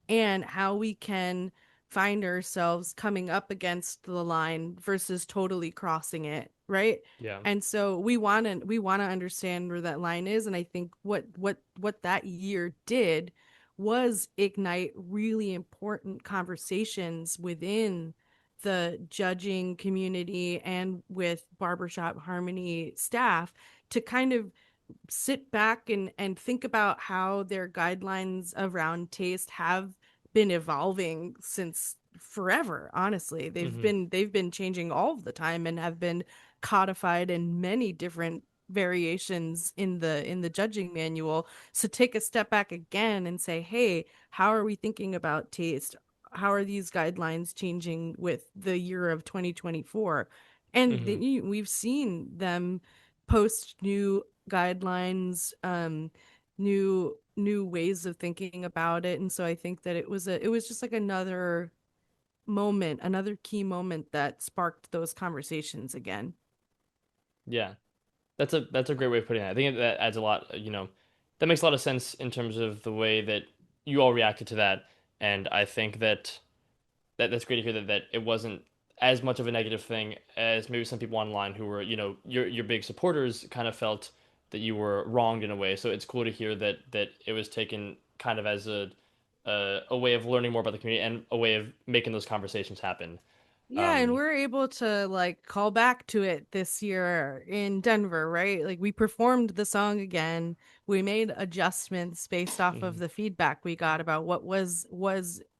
and how we can find ourselves coming up against the line versus totally crossing it, right? Yeah. And so we want to understand where that line is, and I think what that year did was ignite really important conversations within the judging community and with barbershop harmony staff to kind of sit back and think about how their guidelines around taste have been evolving since forever. Honestly, Mm-hmm. they've been changing all of the time and have been codified in many different variations in the judging manual. So take a step back again and say, hey, how are we thinking about taste? How are these guidelines changing with the year of 2024? And Mm-hmm. we've seen them post new guidelines, new ways of thinking about it. And so I think that it was just like another moment, another key moment that sparked those conversations again. Yeah. That's a great way of putting it. I think that adds a lot, that makes a lot of sense in terms of the way that you all reacted to that. And I think that's great to hear that it wasn't as much of a negative thing as maybe some people online who were, your big supporters kind of felt that you were wronged in a way. So it's cool to hear that it was taken kind of as a way of learning more about the community and a way of making those conversations happen. Yeah, and Um, we're able to like call back to it this year in Denver, right? Like we performed the song again. We made adjustments based off of mhm. the feedback we got about what was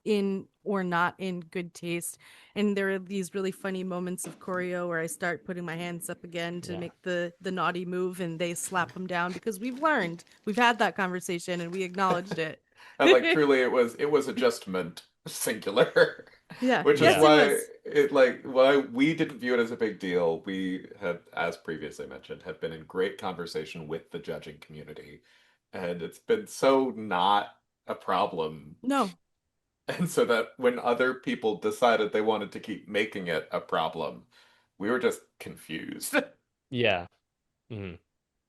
in or not in good taste. And there are these really funny moments of choreo where I start putting my hands up again to Yeah. make the naughty move and they slap them down because we've learned. We've had that conversation and we acknowledged it. And like truly it was adjustment singular. Yeah. Which is Yes, Yeah. it why was. we didn't view it as a big deal. We had, as previously mentioned, have been in great conversation with the judging community. And it's been so not a problem. No. And so that when other people decided they wanted to keep making it a problem, we were just confused. Yeah. Mhm.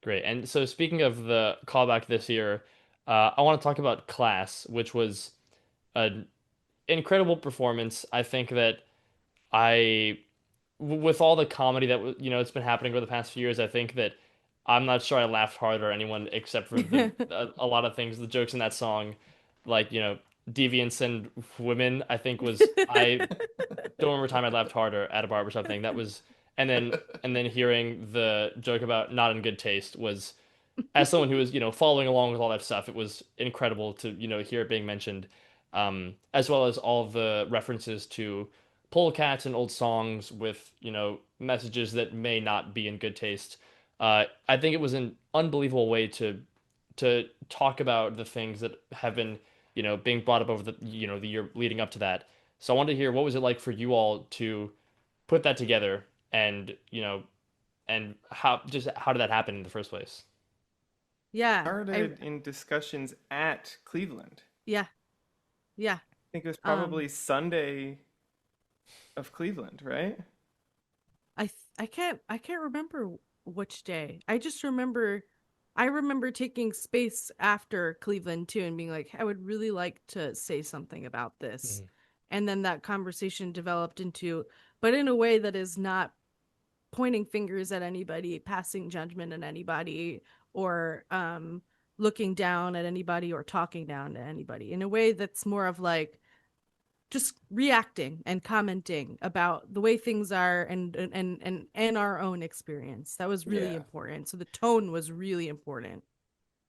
Great. And so speaking of the callback this year, I want to talk about Class, which was an incredible performance. I think that I with all the comedy that it's been happening over the past few years, I think that I'm not sure I laughed harder at anyone except for the a lot of things, the jokes in that song, like deviance and women. I think I don't remember a time I laughed harder at a barbershop thing. That was and then hearing the joke about not in good taste was, as someone who was following along with all that stuff, it was incredible to hear it being mentioned, as well as all the references to polecats and old songs with messages that may not be in good taste. I think it was an unbelievable way to talk about the things that have been being brought up over the year leading up to that. So I wanted to hear, what was it like for you all to put that together, and and how did that happen in the first place? Yeah. I Started in discussions at Cleveland. yeah. Yeah. I think it was Um probably Sunday of Cleveland, right? I can't remember which day. I remember taking space after Cleveland too and being like, I would really like to say something about this. Mhm. And then that conversation developed into, but in a way that is not pointing fingers at anybody, passing judgment at anybody, or looking down at anybody or talking down to anybody. In a way that's more of like just reacting and commenting about the way things are and our own experience. That was really Yeah. important. So the tone was really important.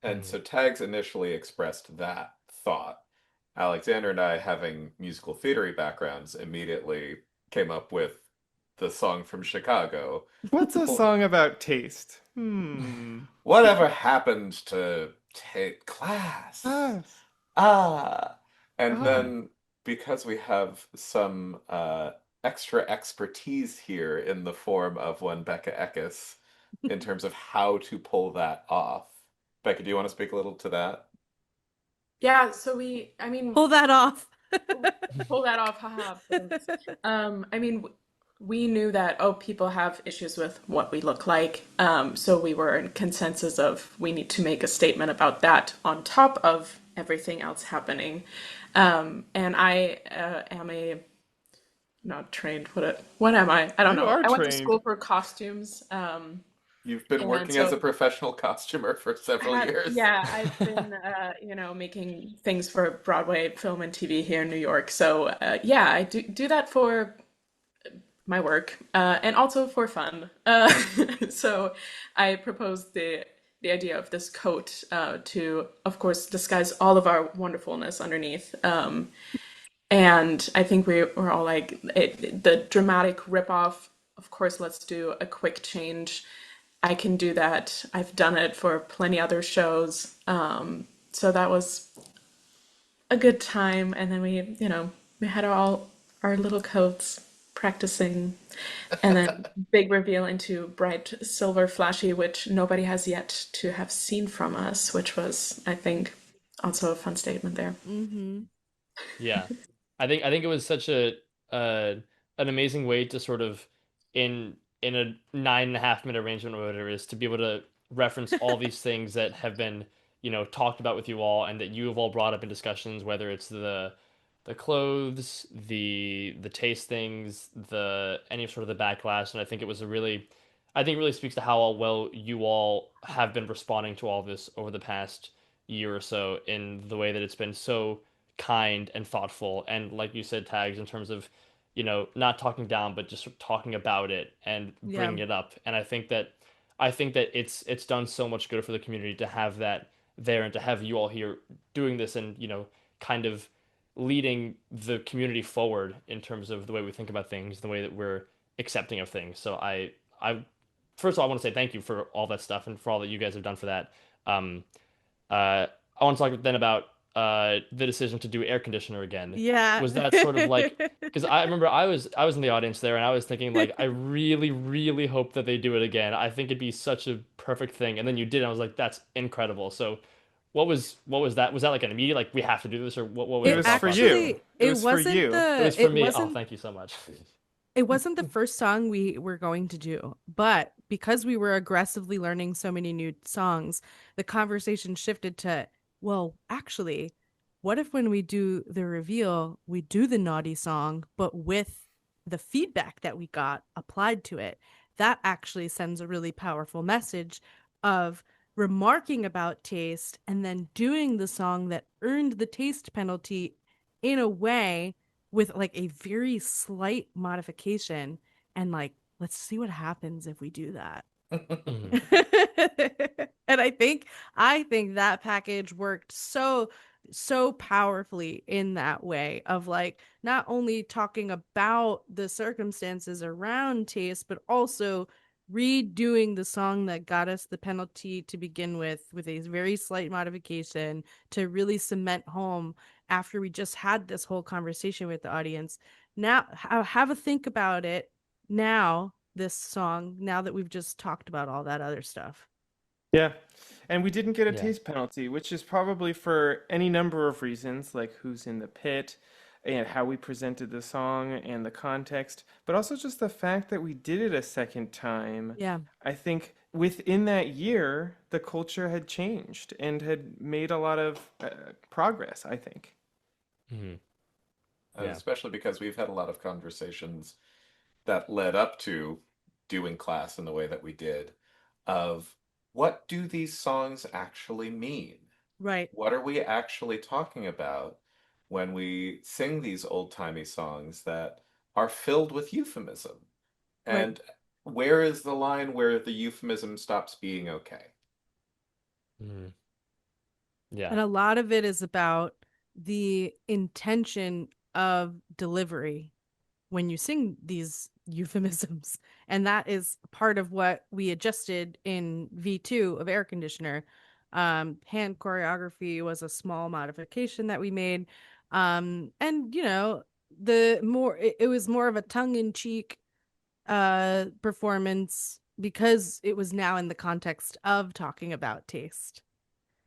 And Mhm. so Tags initially expressed that thought. Alexander and I, having musical theatery backgrounds, immediately came up with the song from Chicago. What's a Well, song about taste? Hmm. whatever happened to take class? Ah. Ah. And Mhm. Ah. then because we have some extra expertise here in the form of one Becca Eckes in terms of how to pull that off. Becca, do you want to speak a little to that? Yeah, so I mean, Pull that off. pull that off, haha. I mean, we knew that, oh, people have issues with what we look like. So we were in consensus of we need to make a statement about that on top of everything else happening. And I am a not trained. What am I? I don't You know. are I went to trained. school for costumes. You've been And working as a so professional costumer for several years. yeah, I've been, making things for Broadway film and TV here in New York. So yeah, I do that for my work and also for fun. So I proposed the idea of this coat to, of course, disguise all of our wonderfulness underneath. And I think we were all like, the dramatic ripoff. Of course, let's do a quick change. I can do that. I've done it for plenty other shows. So that was a good time. And then we had all our little coats practicing. And then big reveal into bright silver flashy, which nobody has yet to have seen from us, which was, I think, also a fun statement there. Mm-hmm. Yeah, I think it was such uh an amazing way to sort of in a 9.5 minute arrangement or whatever it is, to be able to reference all these things that have been talked about with you all, and that you have all brought up in discussions, whether it's the clothes, the tastings, the any sort of the backlash, and I think it was a really, I think it really speaks to how well you all have been responding to all this over the past year or so in the way that it's been so kind and thoughtful, and like you said, Tags, in terms of, not talking down, but just talking about it and Yeah. bringing it up. And I think that it's done so much good for the community to have that there and to have you all here doing this and kind of leading the community forward in terms of the way we think about things, the way that we're accepting of things. So I first of all, I want to say thank you for all that stuff and for all that you guys have done for that. Um, I want to talk then about the decision to do air conditioner again. Yeah. Was that sort of like, because I remember I was in the audience there and I was thinking like I really really hope that they do it again. I think it'd be such a perfect thing. And then you did, and I was like, that's incredible. So what was that? Was that like an immediate like we have to do this, or what was It the was thought for process? you. It was for wasn't you. It was the for it me. Oh, wasn't thank you so much. it wasn't the first song we were going to do, but because we were aggressively learning so many new songs, the conversation shifted to, well, actually, what if when we do the reveal, we do the naughty song, but with the feedback that we got applied to it? That actually sends a really powerful message of remarking about taste and then doing the song that earned the taste penalty in a way with like a very slight modification, and like, let's see what happens if we do that. Mhm. And I think that package worked so powerfully in that way of like not only talking about the circumstances around taste, but also redoing the song that got us the penalty to begin with a very slight modification to really cement home after we just had this whole conversation with the audience. Now have a think about it now, this song, now that we've just talked about all that other stuff. Yeah. And we didn't get a Yeah. taste penalty, which is probably for any number of reasons, like who's in the pit and how we presented the song and the context, but also just the fact that we did it a second time. Yeah. I think within that year, the culture had changed and had made a lot of progress, I think. Mhm. Yeah. Especially because we've had a lot of conversations that led up to doing class in the way that we did of what do these songs actually mean? Right. What are we actually talking about when we sing these old-timey songs that are filled with euphemism? Right. And where is the line where the euphemism stops being okay? Mhm. Yeah. And a lot of it is about the intention of delivery when you sing these euphemisms. And that is part of what we adjusted in V2 of Air Conditioner. Hand choreography was a small modification that we made. And it was more of a tongue-in-cheek performance because it was now in the context of talking about taste.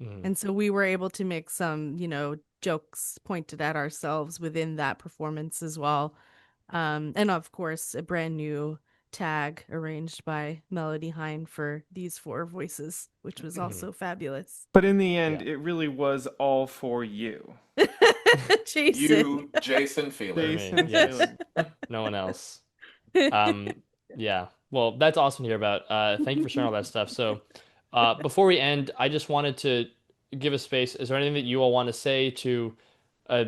Mhm. And so we were able to make some, jokes pointed at ourselves within that performance as well. And of course, a brand new tag arranged by Melody Hine for these four voices, which was Mhm. also fabulous. But in the end, Yeah. it really was all for you. Jason. You, Jason Feeler. For me, Jason yes. Feeling. No one else. Yeah. Well, that's awesome to hear about. Thank you for sharing all that stuff. So, before we end, I just wanted to give a space. Is there anything that you all want to say to a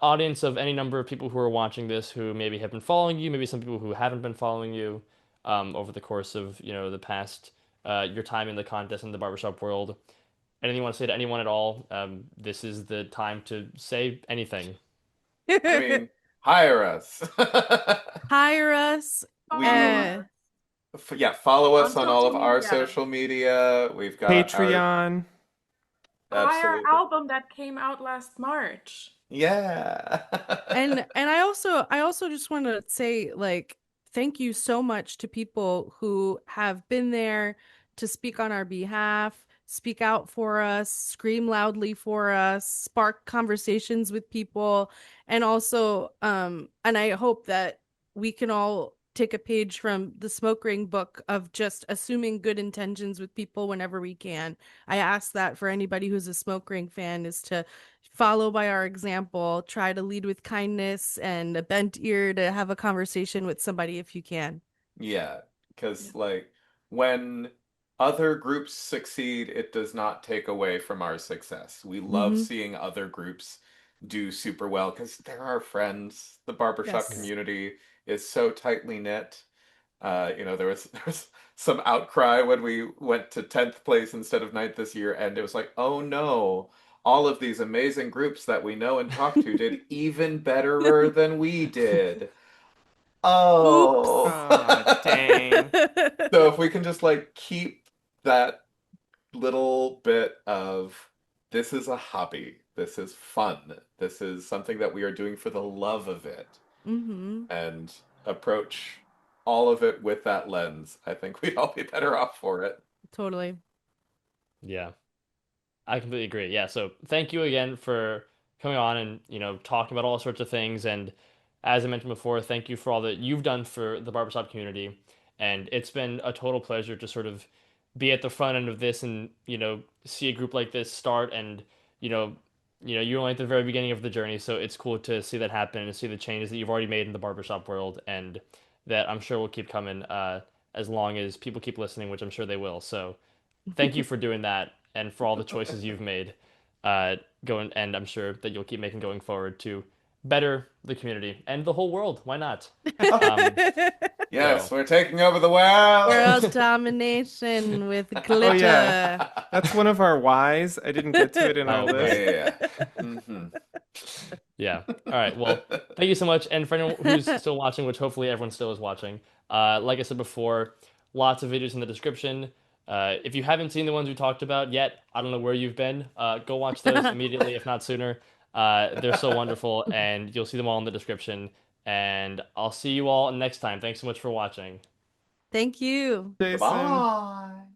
audience of any number of people who are watching this who maybe have been following you, maybe some people who haven't been following you, over the course of, the past, your time in the contest in the barbershop world? Anything you want to say to anyone at all? This is the time to say anything. I mean, hire us. Hire us. We, Uh, yeah, follow On us on all social of our media. social media. We've got our, Patreon. Buy our absolutely. album that came out last March. Yeah. and I also just want to say, like, thank you so much to people who have been there to speak on our behalf, speak out for us, scream loudly for us, spark conversations with people, and also and I hope that we can all take a page from the smoke ring book of just assuming good intentions with people whenever we can. I ask that for anybody who's a smoke ring fan, is to follow by our example, try to lead with kindness and a bent ear to have a conversation with somebody if you can. Yeah, Yeah. because like when other groups succeed, it does not take away from our success. We love Mm-hmm. seeing other groups do super well because they're our friends. The barbershop Yes. community is so tightly knit. There was some outcry when we went to 10th place instead of ninth this year, and it was like, oh no, all of these amazing groups that we know and talk to did even betterer than we did. Oops. Oh. Ah, dang. So if we can just like keep that little bit of this is a hobby, this is fun, this is something that we are doing for the love of it, Mm-hmm. and approach all of it with that lens, I think we'd all be better off for it. Totally. Yeah. I completely agree. Yeah, so thank you again for coming on and, talking about all sorts of things. And as I mentioned before, thank you for all that you've done for the barbershop community. And it's been a total pleasure to sort of be at the front end of this and, see a group like this start and, you know, you're only at the very beginning of the journey, so it's cool to see that happen and see the changes that you've already made in the barbershop world and that I'm sure will keep coming as long as people keep listening, which I'm sure they will. So thank you for doing that and for all the choices you've made uh, going, and I'm sure that you'll keep making going forward to better the community and the whole world. Why not? Um, Yes, so we're taking over the world. World domination with Oh yeah, glitter. that's one of our whys. I didn't get to it in our oh Yeah, list. great. yeah, yeah. Yeah. All right. Well, thank you so much. And for anyone who's still watching, which hopefully everyone still is watching, like I said before, lots of videos in the description. If you haven't seen the ones we talked about yet, I don't know where you've been. Go watch those immediately, if not sooner. They're so wonderful, and you'll see them all in the description. And I'll see you all next time. Thanks so much for watching. Thank you. Jason. Goodbye.